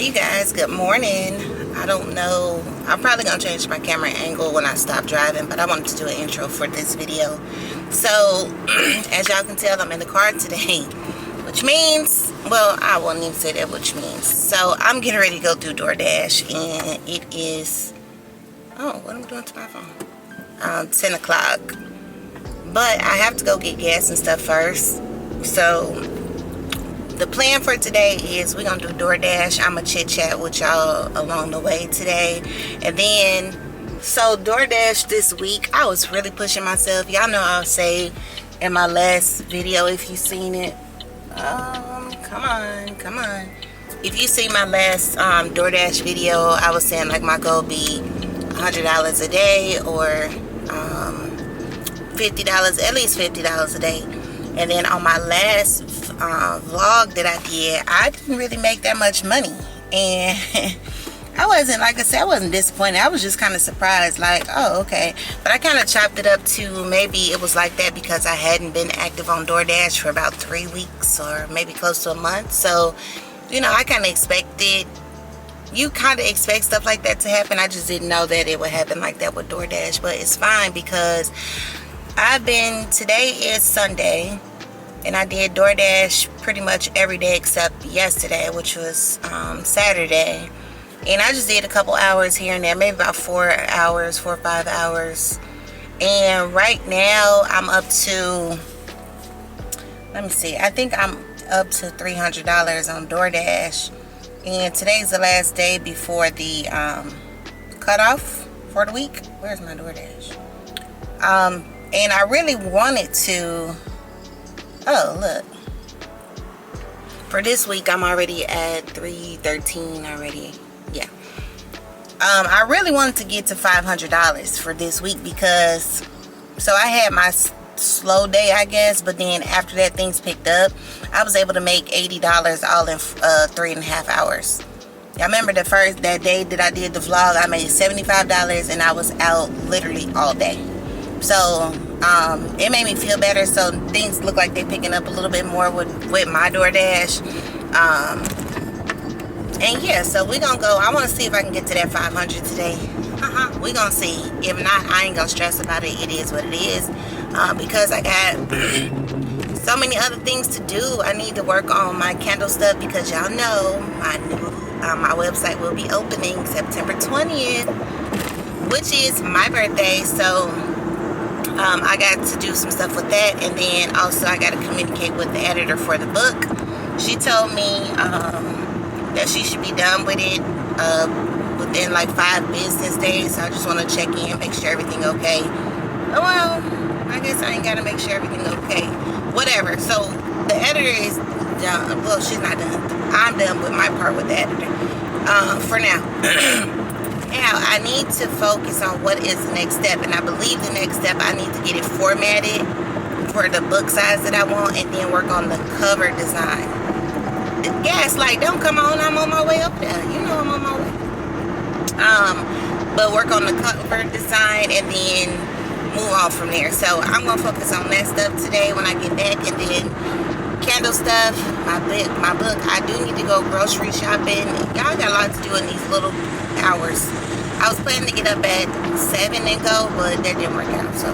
you guys, good morning. I don't know, I'm probably gonna change my camera angle when I stop driving, but I wanted to do an intro for this video. So as y'all can tell, I'm in the car today, which means, well, I won't even say that which means. So I'm getting ready to go through DoorDash, and it is, oh, what am I doing to my phone? 10 o'clock. But I have to go get gas and stuff first. So the plan for today is we're gonna do DoorDash. I'm gonna chit chat with y'all along the way today. And then, so DoorDash this week, I was really pushing myself. Y'all know I'll say in my last video, if you seen it, come on. If you see my last DoorDash video, I was saying like my goal be $100 a day or $50, at least $50 a day. And then on my last vlog that I did, I didn't really make that much money, and I wasn't, like I said, I wasn't disappointed. I was just kind of surprised, like, oh, okay. But I kind of chopped it up to maybe it was like that because I hadn't been active on DoorDash for about 3 weeks or maybe close to a month. So, you know, I kind of expected, you kind of expect stuff like that to happen. I just didn't know that it would happen like that with DoorDash, but it's fine because today is Sunday, and I did DoorDash pretty much every day except yesterday, which was Saturday. And I just did a couple hours here and there, maybe about 4 hours, 4 or 5 hours. And right now I'm up to, let me see, I think I'm up to $300 on DoorDash. And today's the last day before the cutoff for the week. Where's my DoorDash? And I really wanted to, oh, look. For this week, I'm already at $313 already. Yeah. I really wanted to get to $500 for this week because, so I had my slow day, I guess, but then after that, things picked up. I was able to make $80 all in 3.5 hours. I remember that day that I did the vlog, I made $75 and I was out literally all day. So it made me feel better. So things look like they're picking up a little bit more with my DoorDash. And yeah, so we're gonna go. I want to see if I can get to that 500 today. We're gonna see. If not, I ain't gonna stress about it. It is what it is, because I got so many other things to do. I need to work on my candle stuff because y'all know my website will be opening September 20th, which is my birthday. So I got to do some stuff with that, and then also I got to communicate with the editor for the book. She told me that she should be done with it within like 5 business days. So I just want to check in, make sure everything okay. Well, I guess I ain't got to make sure everything okay. Whatever. So the editor is done. Well, she's not done. I'm done with my part with the editor for now. Now, I need to focus on what is the next step. And I believe the next step, I need to get it formatted for the book size that I want, and then work on the cover design. The gaslight, don't come on. I'm on my way up there. You know I'm on my way. But work on the cover design and then move on from there. So I'm going to focus on that stuff today when I get back. And then candle stuff, my book. I do need to go grocery shopping. Y'all got a lot to do in these little hours. I was planning to get up at 7 and go, but that didn't work out. So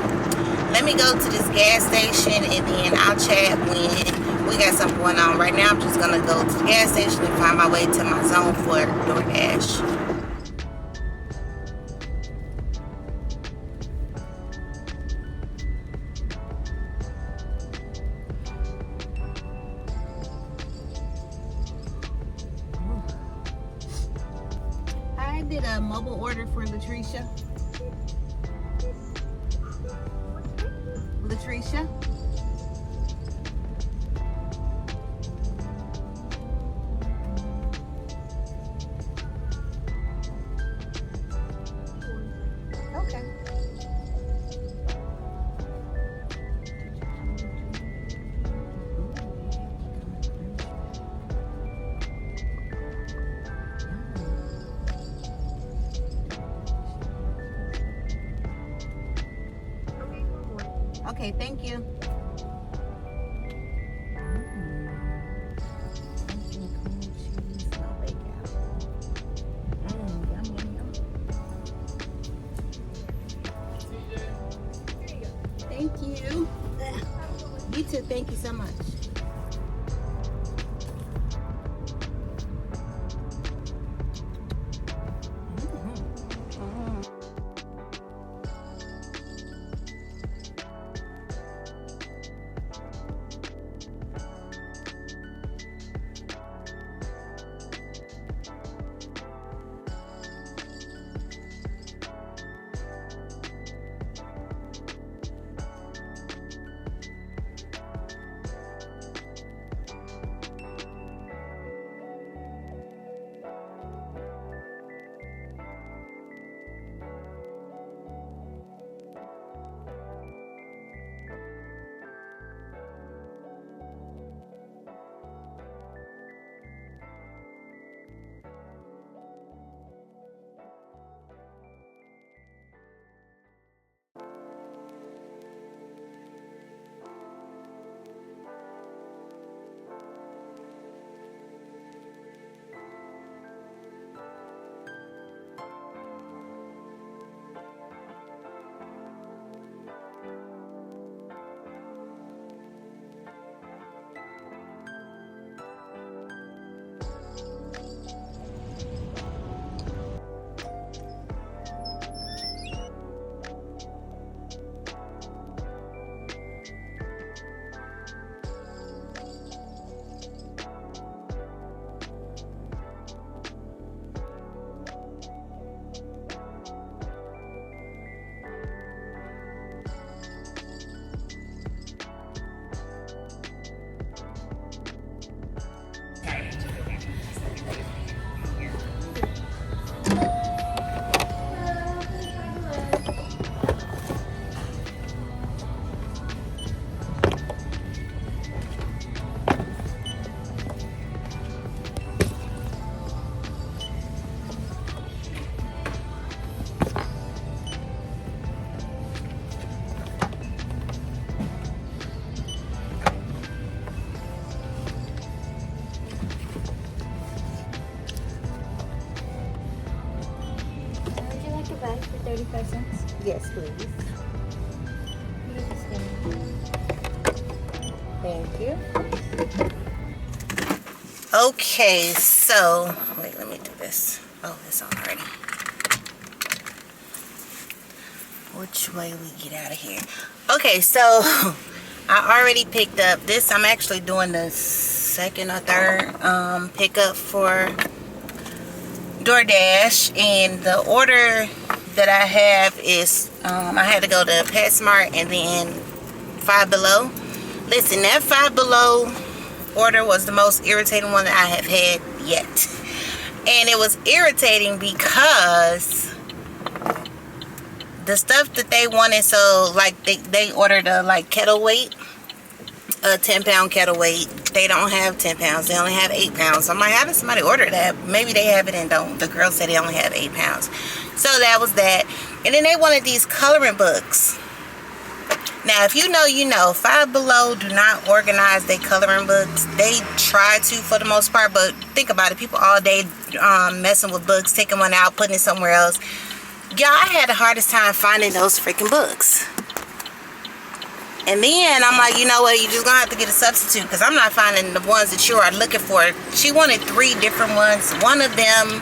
let me go to this gas station, and then I'll chat when we got something going on. Right now I'm just gonna go to the gas station and find my way to my zone for DoorDash. I did a mobile order for Latricia. Okay. Okay, thank you. too. Thank you so much. Would you like a bag for 35 cents? Yes, please. Thank you. Okay, so wait, let me do this. Oh, it's on already. Which way we get out of here? Okay, so I already picked up this. I'm actually doing the second or third pickup for DoorDash, and the order that I have is I had to go to PetSmart and then Five Below. Listen, that Five Below order was the most irritating one that I have had yet, and it was irritating because the stuff that they wanted, so like they ordered a like kettle weight, a 10-pound kettle weight. They don't have 10 pounds, they only have 8 pounds. I'm like, how did somebody order that? Maybe they have it and don't. The girl said they only have 8 pounds. So that was that. And then they wanted these coloring books. Now, if you know, you know, Five Below do not organize their coloring books. They try to for the most part, but think about it. People all day messing with books, taking one out, putting it somewhere else. Y'all, I had the hardest time finding those freaking books. And then I'm like, you know what, you just gonna have to get a substitute because I'm not finding the ones that you are looking for. She wanted 3 different ones. One of them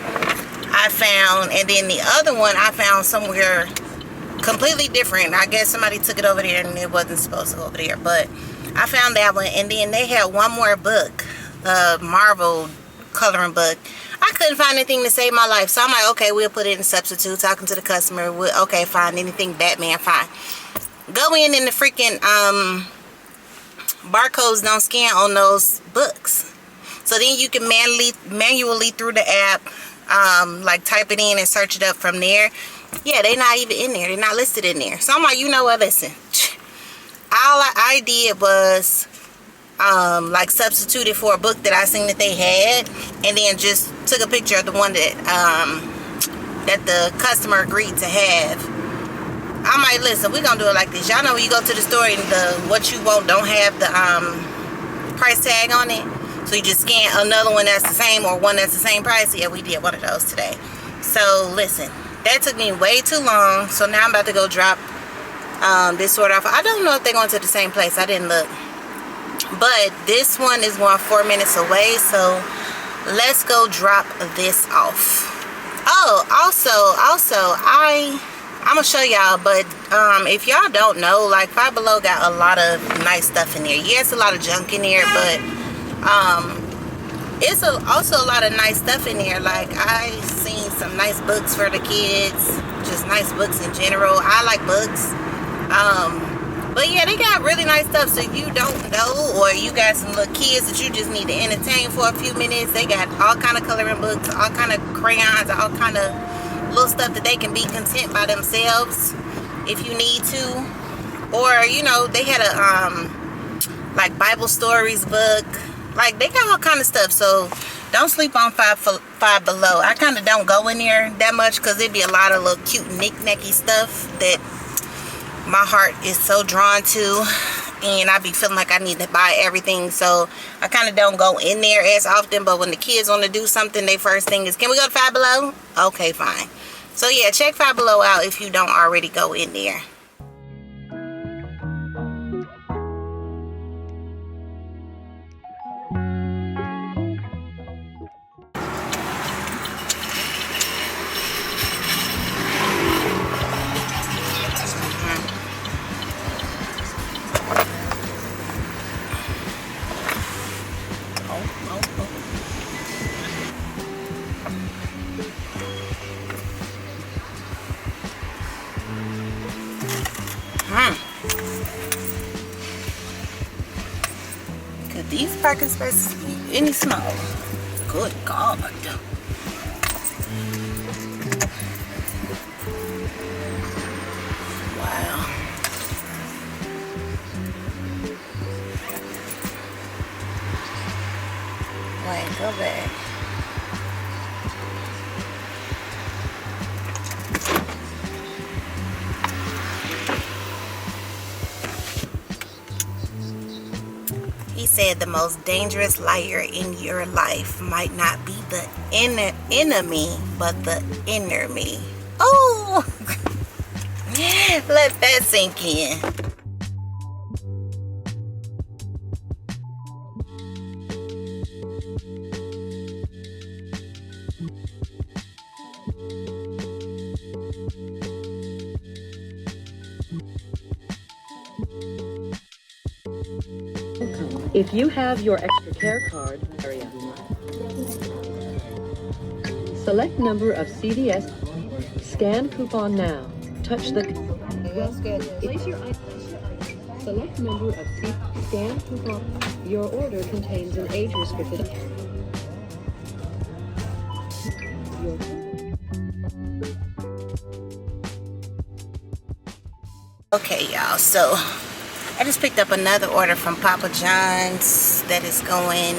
I found, and then the other one I found somewhere completely different. I guess somebody took it over there and it wasn't supposed to go over there, but I found that one. And then they had one more book, a Marvel coloring book. I couldn't find anything to save my life, so I'm like, okay, we'll put it in substitute. Talking to the customer, okay, fine, anything Batman, fine. Go in and the freaking barcodes don't scan on those books, so then you can manually through the app like type it in and search it up from there. Yeah, they're not even in there, they're not listed in there. So I'm like, you know what, listen, all I did was like substituted for a book that I seen that they had, and then just took a picture of the one that that the customer agreed to have. I'm like, listen, we're gonna do it like this. Y'all know when you go to the store and the what you want don't have the price tag on it, so you just scan another one that's the same or one that's the same price. Yeah, we did one of those today. So listen, that took me way too long. So now I'm about to go drop this order off. I don't know if they're going to the same place. I didn't look. but this one is going 4 minutes away, so let's go drop this off. Oh, also I'm gonna show y'all, but if y'all don't know, like Five Below got a lot of nice stuff in there. Yes, a lot of junk in there, but it's also a lot of nice stuff in there. Like I seen some nice books for the kids, just nice books in general. I like books. But yeah, they got really nice stuff. So if you don't know, or you got some little kids that you just need to entertain for a few minutes, they got all kind of coloring books, all kind of crayons, all kind of little stuff that they can be content by themselves if you need to. Or, you know, they had a like Bible stories book. Like they got all kind of stuff. So don't sleep on Five Below. I kind of don't go in there that much because it'd be a lot of little cute knick-knacky stuff that my heart is so drawn to, and I be feeling like I need to buy everything, so I kind of don't go in there as often. But when the kids want to do something, their first thing is, can we go to Five Below? Okay, fine. So yeah, check Five Below out if you don't already go in there. Could these parking spaces be any smaller? Good God. Wow. Wait, go back. He said the most dangerous liar in your life might not be the enemy, but the inner me. Oh, let that sink in. If you have your extra care card, select number of CVS, scan coupon now, touch the... That's good. Place your item. Select number of scan coupon. Your order contains an age-restricted... Okay, y'all, so I just picked up another order from Papa John's that is going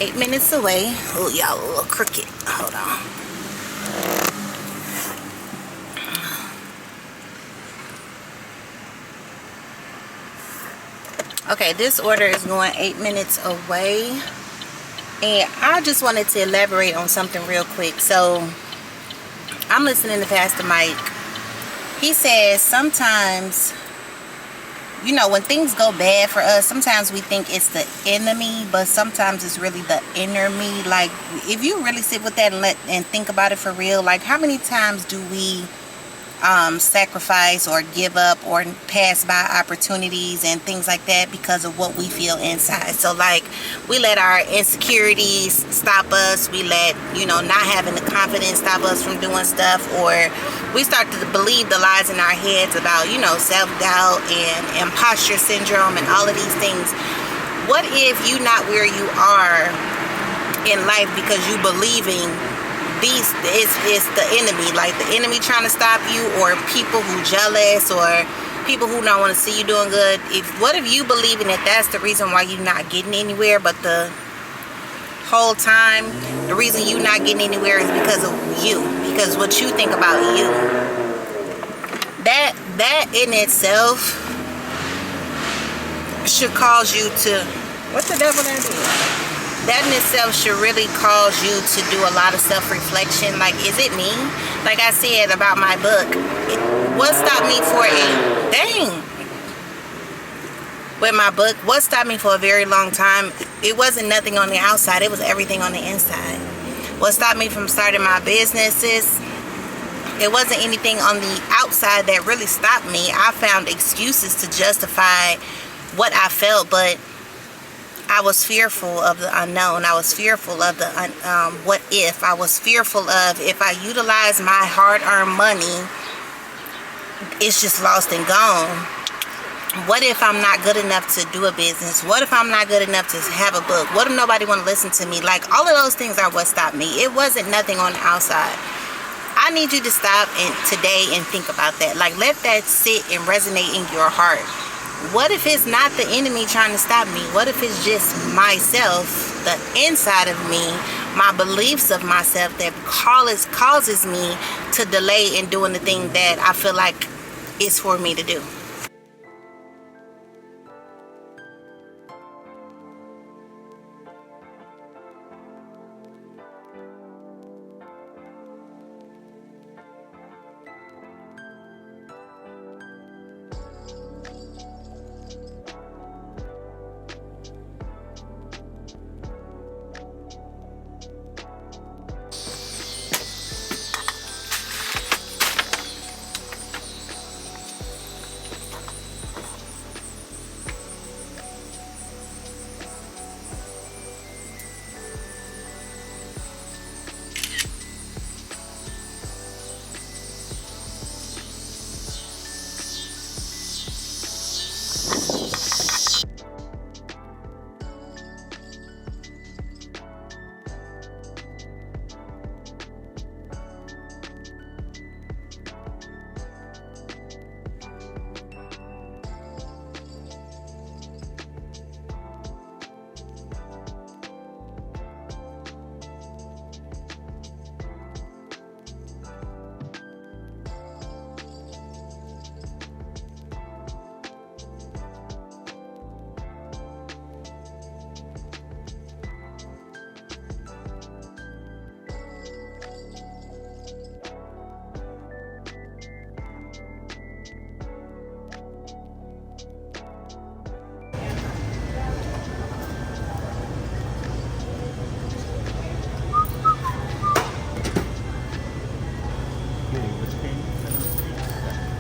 8 minutes away. Oh, y'all, a little crooked. Hold on. Okay, this order is going 8 minutes away. And I just wanted to elaborate on something real quick. So, I'm listening to Pastor Mike. He says sometimes, you know, when things go bad for us, sometimes we think it's the enemy, but sometimes it's really the inner me. Like, if you really sit with that and think about it for real, like, how many times do we sacrifice or give up or pass by opportunities and things like that because of what we feel inside? So, like, we let our insecurities stop us. We let, you know, not having the confidence stop us from doing stuff, or we start to believe the lies in our heads about, you know, self-doubt and imposter syndrome and all of these things. What if you not where you are in life because you believing these is the enemy, like the enemy trying to stop you, or people who jealous, or people who don't want to see you doing good? What if you believing that that's the reason why you're not getting anywhere, but the whole time the reason you not getting anywhere is because of you, because what you think about you? That in itself should cause you to, what's the devil that is? That in itself should really cause you to do a lot of self-reflection. Like, is it me? Like I said about my book, what stopped me for a dang? with my book, what stopped me for a very long time, it wasn't nothing on the outside, it was everything on the inside. What stopped me from starting my businesses, it wasn't anything on the outside that really stopped me. I found excuses to justify what I felt, but I was fearful of the unknown. I was fearful of the what if. I was fearful of, if I utilize my hard-earned money, it's just lost and gone. What if I'm not good enough to do a business? What if I'm not good enough to have a book? What if nobody want to listen to me? Like, all of those things are what stopped me. It wasn't nothing on the outside. I need you to stop today and think about that. Like, let that sit and resonate in your heart. What if it's not the enemy trying to stop me? What if it's just myself, the inside of me, my beliefs of myself that causes me to delay in doing the thing that I feel like is for me to do?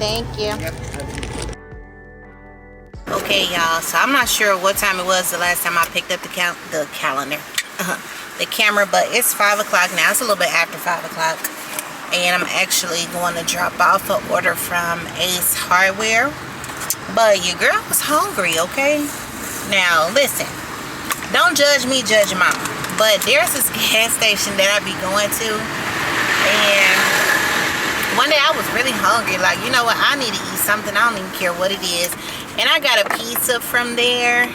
Thank you. Okay, y'all, so I'm not sure what time it was the last time I picked up the calendar, the camera, but it's 5 o'clock now. It's a little bit after 5 o'clock, and I'm actually going to drop off an order from Ace Hardware. But your girl was hungry, okay? Now, listen, don't judge me, judge your mama. But there's this gas station that I be going to, and one day I was really hungry. Like, you know what? I need to eat something. I don't even care what it is. And I got a pizza from there.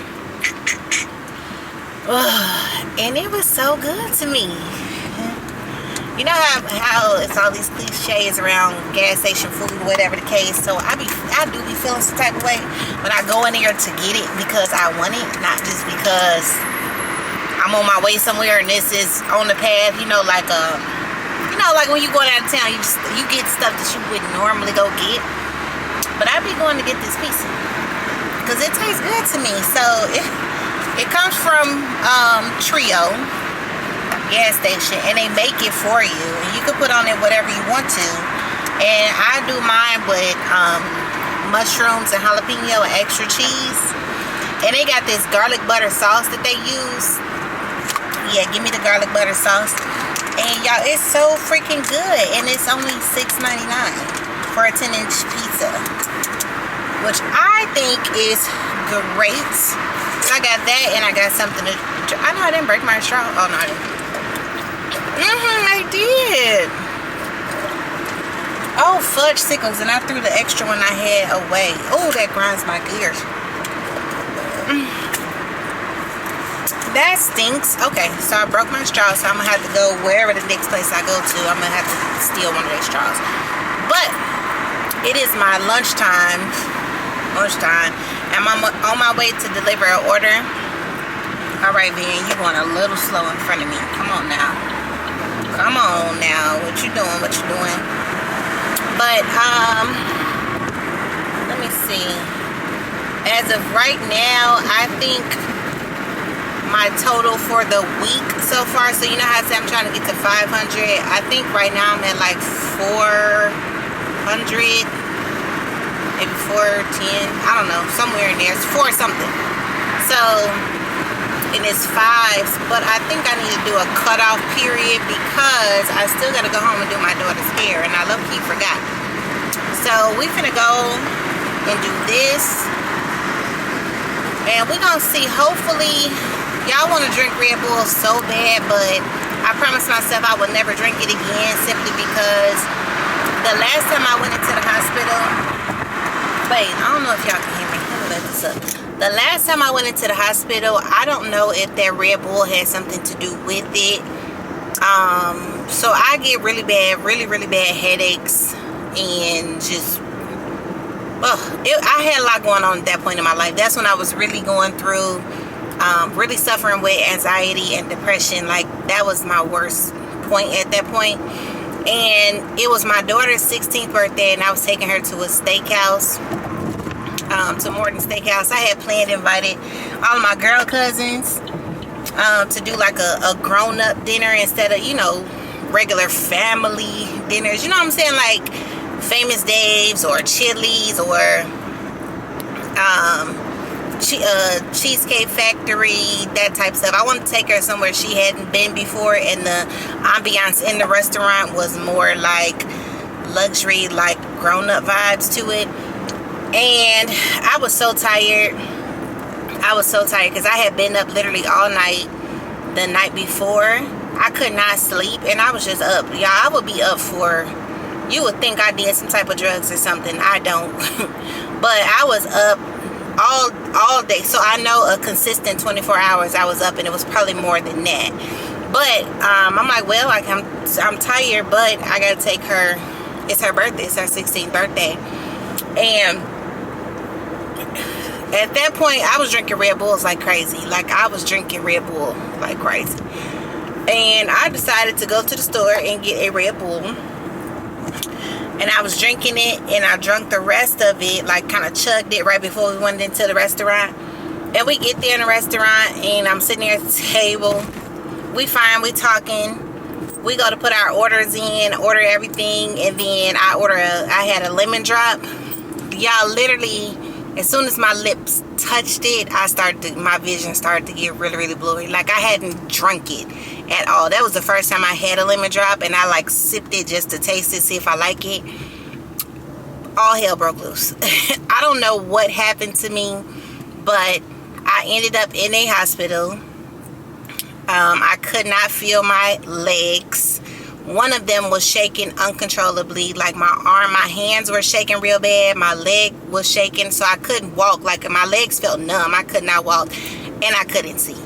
And it was so good to me. You know how it's all these cliches around gas station food, whatever the case. So I do be feeling some type of way when I go in there to get it because I want it, not just because I'm on my way somewhere and this is on the path. You know, like when you going out of town, you get stuff that you wouldn't normally go get. But I be going to get this pizza because it tastes good to me. So it comes from Trio gas station, and they make it for you, and you can put on it whatever you want to. And I do mine with mushrooms and jalapeno and extra cheese. And they got this garlic butter sauce that they use. Yeah, give me the garlic butter sauce. And y'all, it's so freaking good, and it's only $6.99 for a 10-inch pizza, which I think is great. So I got that, and I got something to. I know I didn't break my straw. Oh no, I didn't. I did. Oh, fudge sickles, and I threw the extra one I had away. Oh, that grinds my gears. That stinks. Okay, so I broke my straw, so I'm gonna have to go wherever the next place I go to. I'm gonna have to steal one of those straws. But it is my lunchtime, and I'm on my way to deliver an order. All right, man, you're going a little slow in front of me. Come on now. Come on now. What you doing? What you doing? But let me see. As of right now, I think my total for the week so far, so you know how I say I'm trying to get to 500, I think right now I'm at like 400, maybe 410, I don't know, somewhere in there. It's 4 something. So, and it's 5s, but I think I need to do a cutoff period because I still got to go home and do my daughter's hair, and I low-key forgot. So we finna go and do this, and we're gonna see. Hopefully, y'all want to drink Red Bull so bad, but I promised myself I would never drink it again, simply because the last time I went into the hospital, wait, I don't know if y'all can hear me. Let me let this up. The last time I went into the hospital, I don't know if that Red Bull had something to do with it. So I get really bad headaches, and just, I had a lot going on at that point in my life. That's when I was really going through, really suffering with anxiety and depression. Like, that was my worst point at that point. And it was my daughter's 16th birthday, and I was taking her to a steakhouse, to Morton Steakhouse. I had planned, invited all of my girl cousins to do like a grown-up dinner instead of, you know, regular family dinners. You know what I'm saying? Like Famous Dave's or Chili's or Cheesecake Factory, that type of stuff. I wanted to take her somewhere she hadn't been before, and the ambiance in the restaurant was more like luxury, like grown-up vibes to it. And I was so tired. Because I had been up literally all night the night before. I could not sleep, and I was just up. Y'all, I would be up for, you would think I did some type of drugs or something. I don't. But I was up all day. So I know a consistent 24 hours I was up, and it was probably more than that. But I'm like, well, like I'm tired, but I gotta take her. It's her birthday. It's her 16th birthday. And at that point, I was drinking Red Bulls like crazy. And I decided to go to the store and get a Red Bull. And I was drinking it, and I drank the rest of it, like kind of chugged it right before we went into the restaurant. And we get there in the restaurant, and I'm sitting there at the table. We fine, we talking. We go to put our orders in, order everything, and then I had a lemon drop. Y'all, literally, as soon as my lips touched it, my vision started to get really, really blurry. Like, I hadn't drunk it at all. That was the first time I had a lemon drop, and I like sipped it just to taste it, see if I like it. All hell broke loose. I don't know what happened to me, but I ended up in a hospital. I could not feel my legs. One of them was shaking uncontrollably, like my hands were shaking real bad. My leg was shaking, so I couldn't walk. Like, my legs felt numb. I could not walk, and I couldn't see.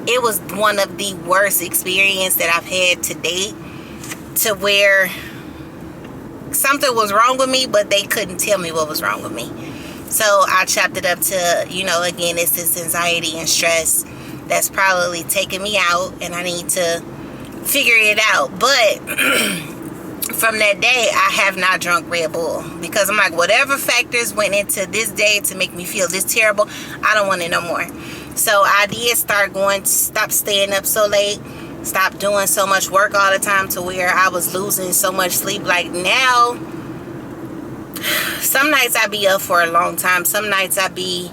It was one of the worst experiences that I've had to date, to where something was wrong with me, but they couldn't tell me what was wrong with me. So I chopped it up to, you know, again, it's this anxiety and stress that's probably taking me out, and I need to figure it out. But from that day, I have not drunk Red Bull, because I'm like, whatever factors went into this day to make me feel this terrible, I don't want it no more. So I did stop staying up so late, stop doing so much work all the time, to where I was losing so much sleep. Like, now, some nights I be up for a long time. Some nights I be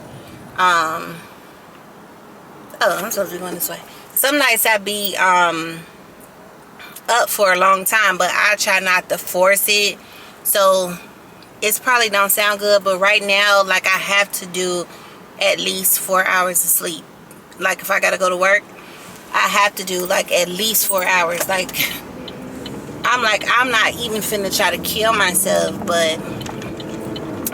I'm supposed to be going this way. Some nights I be up for a long time, but I try not to force it. So it's probably don't sound good, but right now, like, I have to do at least 4 hours of sleep. Like, if I gotta go to work, I have to do like at least 4 hours. Like, I'm not even finna try to kill myself. But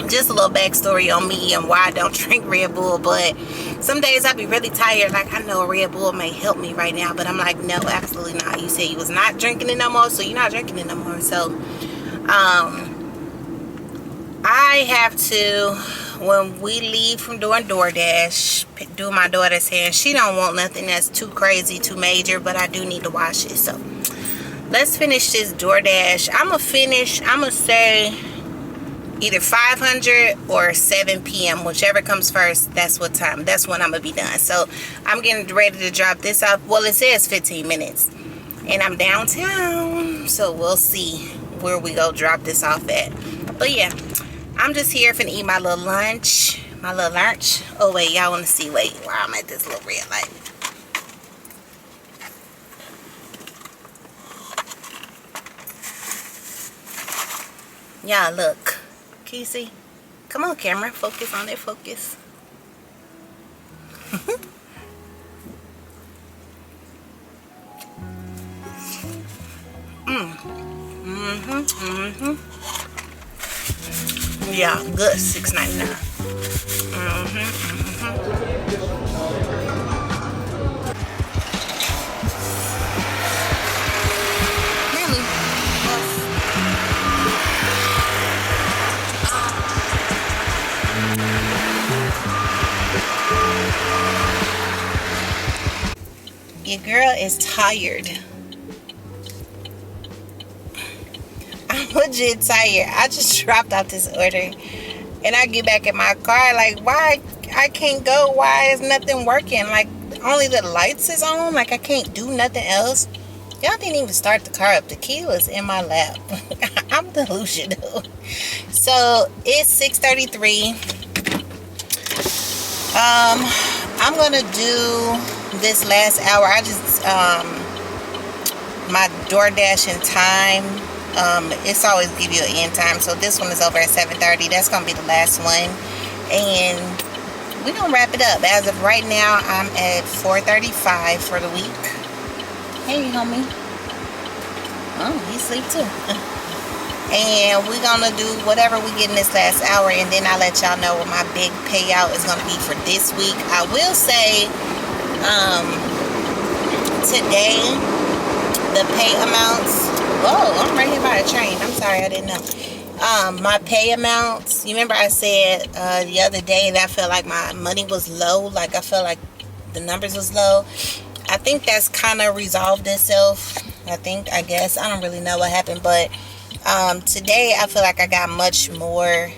just a little backstory on me and why I don't drink Red Bull. But some days I be really tired. Like, I know a Red Bull may help me right now, but I'm like, no, absolutely not. You said you was not drinking it no more, so you're not drinking it no more. So I have to, when we leave from doing DoorDash, do my daughter's hair. She don't want nothing that's too crazy, too major, but I do need to wash it. So let's finish this DoorDash. I'm gonna say either 500 or 7 p.m. whichever comes first. That's what time, that's when I'm gonna be done. So I'm getting ready to drop this off. Well, it says 15 minutes and I'm downtown, so we'll see where we go drop this off at. But yeah, I'm just here finna eat my little lunch. Oh wait, y'all want to see, wait, while I'm at this little red light. Y'all look, can you see? Come on camera, focus on it, focus. Yeah, good, $6.99. Really? Your girl is tired. I'm legit tired. I just dropped off this order and I get back in my car like, why I can't go? Why is nothing working? Like, only the lights is on. Like, I can't do nothing else. Y'all didn't even start the car up. The key was in my lap. I'm delusional. So it's 6:33. I'm gonna do this last hour. I just my DoorDash in time. It's always give you an end time. So this one is over at 7:30. That's gonna be the last one, and we're gonna wrap it up. As of right now, I'm at 4:35 for the week. Hey, homie. Oh, he sleep too. And we're gonna do whatever we get in this last hour, and then I'll let y'all know what my big payout is gonna be for this week. I will say, today the pay amounts. Whoa, I'm right here by a train. I'm sorry, I didn't know. My pay amounts. You remember I said the other day that I felt like my money was low. Like I felt like the numbers was low. I think that's kind of resolved itself. I guess I don't really know what happened, but today I feel like I got much more,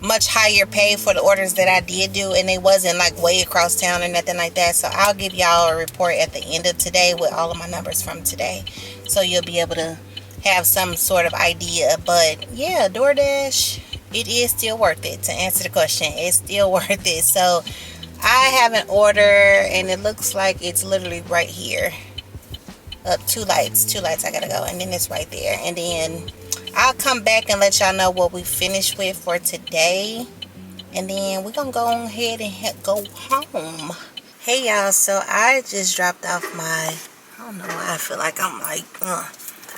much higher pay for the orders that I did do, and it wasn't like way across town or nothing like that. So I'll give y'all a report at the end of today with all of my numbers from today, so you'll be able to have some sort of idea. But yeah, DoorDash, it is still worth it. To answer the question, it's still worth it. So I have an order and it looks like it's literally right here. Up two lights I gotta go, and then it's right there. And then I'll come back and let y'all know what we finished with for today, and then we're gonna go ahead and go home. Hey y'all, so I just dropped off my, I don't know why I feel like I'm like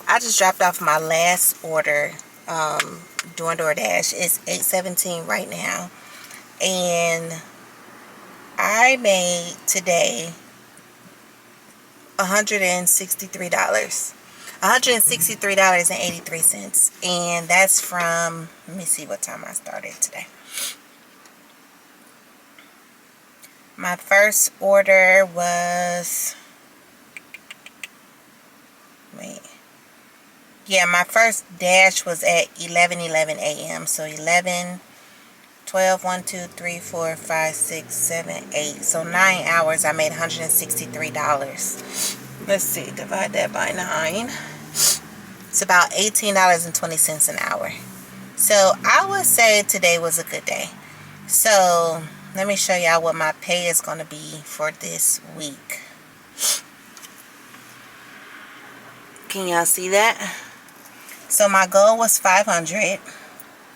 I just dropped off my last order doing DoorDash. It's 8:17 right now, and I made today $163.83, and that's from, let me see what time I started today. My first order was, my first dash was at 11:11 a.m. so 11, 12, 1, 2, 3, 4, 5, 6, 7, 8. So 9 hours, I made $163. Let's see, divide that by 9. It's about $18.20 an hour. So I would say today was a good day. So let me show y'all what my pay is going to be for this week. Can y'all see that? So my goal was $500,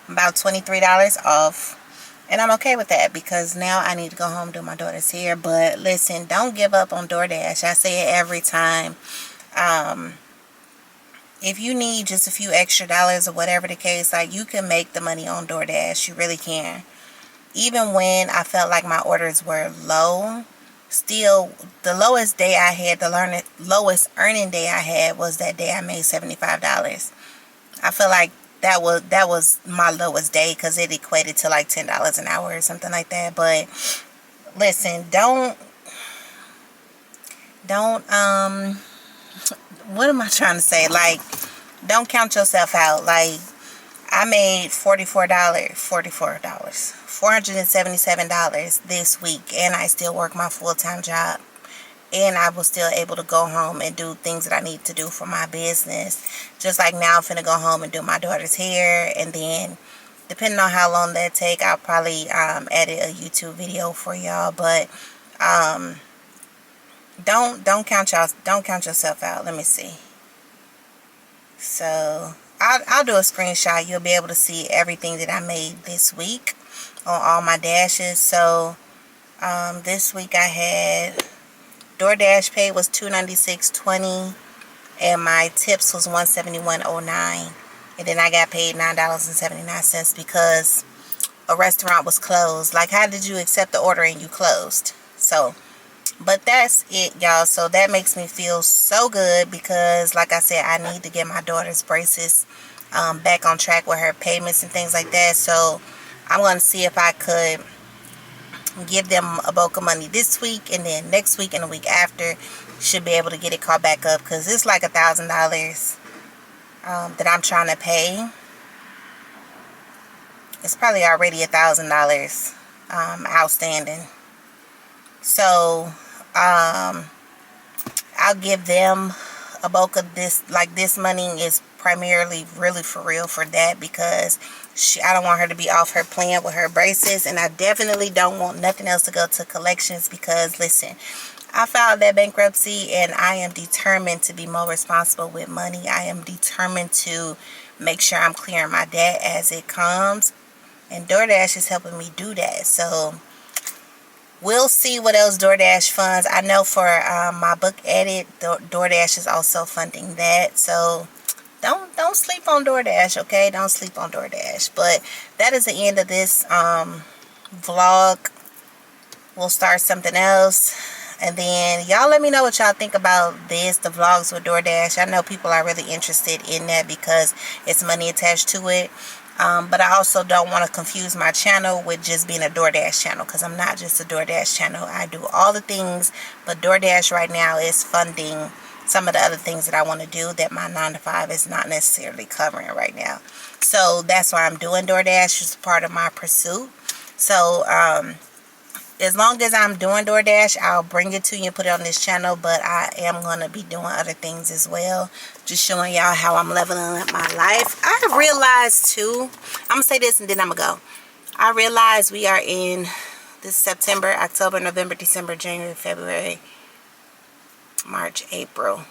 about $23 off. And I'm okay with that because now I need to go home and do my daughter's hair. But listen, don't give up on DoorDash. I say it every time. If you need just a few extra dollars or whatever the case, like, you can make the money on DoorDash. You really can. Even when I felt like my orders were low, still the lowest day I had, the lowest earning day I had was that day I made $75. I feel like that was my lowest day because it equated to like $10 an hour or something like that. But listen, don't what am I trying to say? Like, don't count yourself out. Like, I made $477 this week, and I still work my full-time job, and I was still able to go home and do things that I need to do for my business. Just like now, I'm finna go home and do my daughter's hair, and then depending on how long that take, I'll probably edit a YouTube video for y'all. But don't count yourself out. Let me see. So I'll do a screenshot. You'll be able to see everything that I made this week on all my dashes. So this week I had DoorDash paid was $296.20, and my tips was $171.09, and then I got paid $9.79 because a restaurant was closed. Like, how did you accept the order and you closed? So, but that's it, y'all. So that makes me feel so good because, like I said, I need to get my daughter's braces back on track with her payments and things like that. So I'm going to see if I could give them a bulk of money this week, and then next week and the week after should be able to get it caught back up, because it's like $1,000 that I'm trying to pay. It's probably already $1,000 outstanding. So I'll give them a bulk of this. Like, this money is primarily really for real for that, because I don't want her to be off her plan with her braces, and I definitely don't want nothing else to go to collections, because listen, I filed that bankruptcy and I am determined to be more responsible with money. I am determined to make sure I'm clearing my debt as it comes, and DoorDash is helping me do that. So we'll see what else DoorDash funds. I know for my book edit, DoorDash is also funding that. So don't sleep on DoorDash, okay? Don't sleep on DoorDash. But that is the end of this vlog. We'll start something else, and then y'all let me know what y'all think about this, the vlogs with DoorDash. I know people are really interested in that because it's money attached to it. But I also don't want to confuse my channel with just being a DoorDash channel, because I'm not just a DoorDash channel. I do all the things, but DoorDash right now is funding some of the other things that I want to do that my 9-to-5 is not necessarily covering right now. So that's why I'm doing DoorDash. It's part of my pursuit. So as long as I'm doing DoorDash, I'll bring it to you and put it on this channel. But I am going to be doing other things as well, just showing y'all how I'm leveling up my life. I realized too, I'm going to say this and then I'm going to go. I realized we are in this September, October, November, December, January, February, March, April.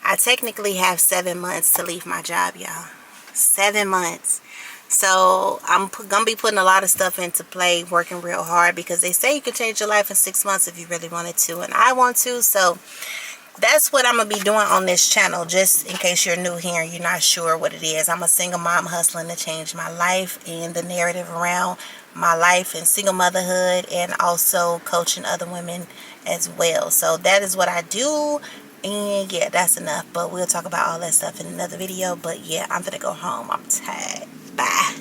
I technically have 7 months to leave my job, y'all. 7 months. So I'm gonna be putting a lot of stuff into play, working real hard, because they say you can change your life in 6 months if you really wanted to, and I want to. So that's what I'm gonna be doing on this channel, just in case you're new here and you're not sure what it is. I'm a single mom hustling to change my life and the narrative around my life and single motherhood, and also coaching other women as well. So that is what I do. And yeah, that's enough, but we'll talk about all that stuff in another video. But yeah, I'm gonna go home. I'm tired. Bye.